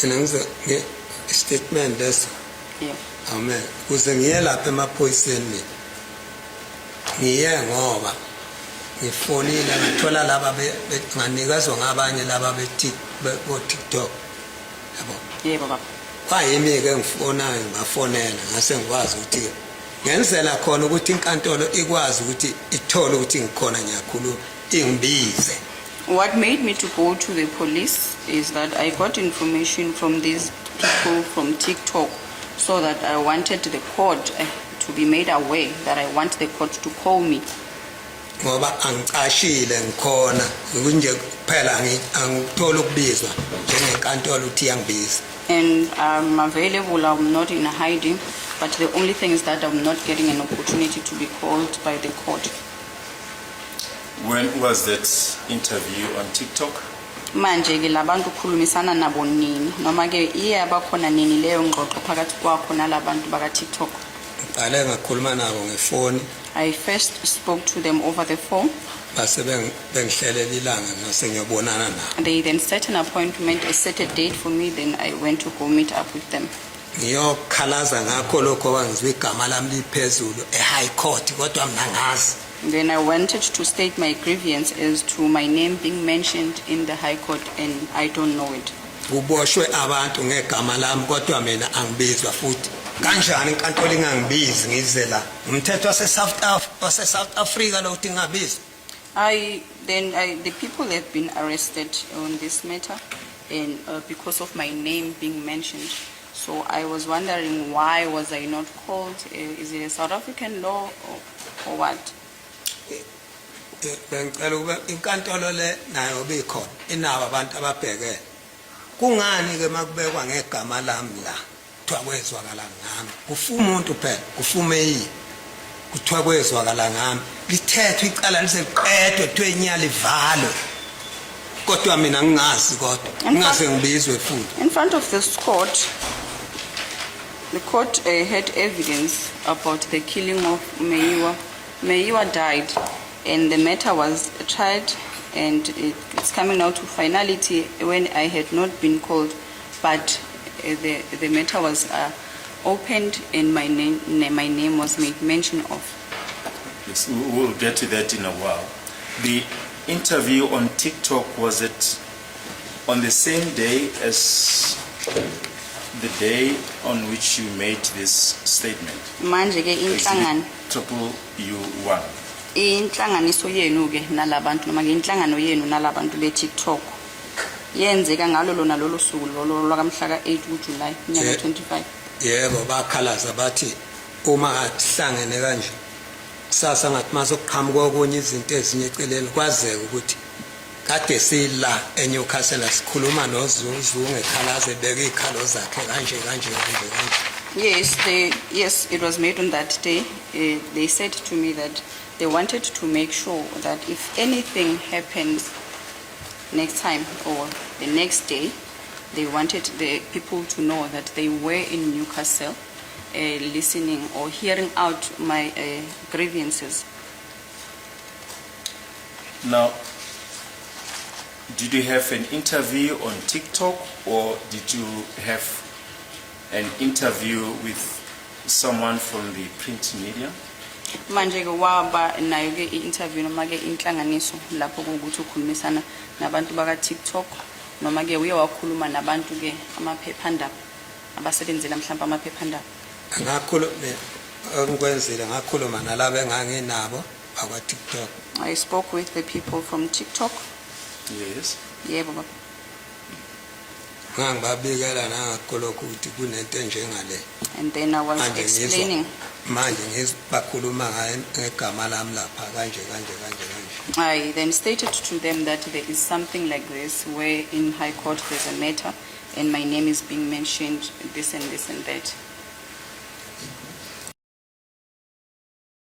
Ngize statement leso. Yeah. Amen. Kuze ngiye lapha emaphoyiseni. Ngiye ngoba ngifonile ngithola laba benganikazwa ngabanye laba TikTok. Yabo. Yebo baba. Kwayimi ke ngifonayo ngafonela ngase ngikwazi ukuthi ngenzela khona ukuthi inkantolo ikwazi ukuthi ithole ukuthi ngikhona ngiyakhuluma ingibize. What made me to go to the police is that I got information from these people from TikTok, so that I wanted the court to be made aware that I want the court to call me. Ngoba angicashile ngikhona kunje kuphela angithola ukubizwa njengenkantolo uthi yangibiza. And I'm available, I'm not in hiding, but the only thing is that I'm not getting an opportunity to be called by the court. When was that interview on TikTok? Manje ke labantu khulumisana nabo nini noma ke iye abakhona nini leyo ngxoxo phakathi kwakho nalabantu baka TikTok? Ngale ngakhuluma nabo ngefoni. I first spoke to them over the phone. Base bengihlelela ilanga ngase ngiyobonana nabo. They then set an appointment, set a date for me, then I went to go meet up with them. Ngiyokhalaza ngakho lokho wangizwe igama lami liphezulu eHigh Court kodwa mina ngazi. Then I wanted to state my grievance as to my name being mentioned in the High Court, and I don't know it. Kuboshwe abantu ngegama lami kodwa mina angibizwa futhi. Kanjani inkantolo ingangibizi ngize la? Umthetho wase South Africa lo uthi ngabizwa. The people have been arrested on this matter, and because of my name being mentioned. So I was wondering, why was I not called? Is it a South African law or what? Bengicela ukuba inkantolo le nayo bikhona inawo abantu ababheke. Kungani ke makubekwa ngegama lami la? Kuthiwa kwezwakala ngami. Kufuma umuntu phela, kufume yini? Kuthiwa kwezwakala ngami. Lithethwe icala liseliqedwe kuthiwe inyali livalwe. Kodwa mina ngingazi kodwa. Ngase ngibizwe futhi. In front of this court, the court had evidence about the killing of Meyiwa. Meyiwa died, and the matter was tried, and it's coming out to finality when I had not been called, but the matter was opened, and my name was made mention of. Yes, we'll get to that in a while. The interview on TikTok, was it on the same day as the day on which you made this statement? Manje ke inhlangano U1. Inhlanganiso yenu ke nalabantu noma ke inhlangano yenu nalabantu be TikTok yenzeka ngalo lona lolo suku lolo lwakamhla ka8 kuJuly nyaka 25. Yebo bakhalaza bathi uma ahlangene kanje sasa ngathi masokuqhamuka okunye izinto ezinye eceleni kwazeka ukuthi kade sila eNewcastle sikhuluma noZungu ngekhalaze beka ikhalo zakhe kanje. Yes, it was made on that day. They said to me that they wanted to make sure that if anything happens next time or the next day, they wanted the people to know that they were in Newcastle listening or hearing out my grievances. Now, did you have an interview on TikTok, or did you have an interview with someone from the print media? Manje ke waba nayo ke interview noma ke inhlanganiso lapho ukuthi ukhulumisana nabantu baka TikTok noma ke uye wakhuluma nabantu ke amaphephandaba abasebenzela mhlawumbe amaphephandaba. Ngakhuluma nalabo enganginabo bakwa TikTok. I spoke with the people from TikTok. Yes. Yebo baba. Ngangibabikela nangakhuloko ukuthi kunento enjengale. And then I was explaining. Manje ngizibakhuluma ngegama lami lapha kanje. I then stated to them that there is something like this where in High Court there's a matter and my name is being mentioned, this and that.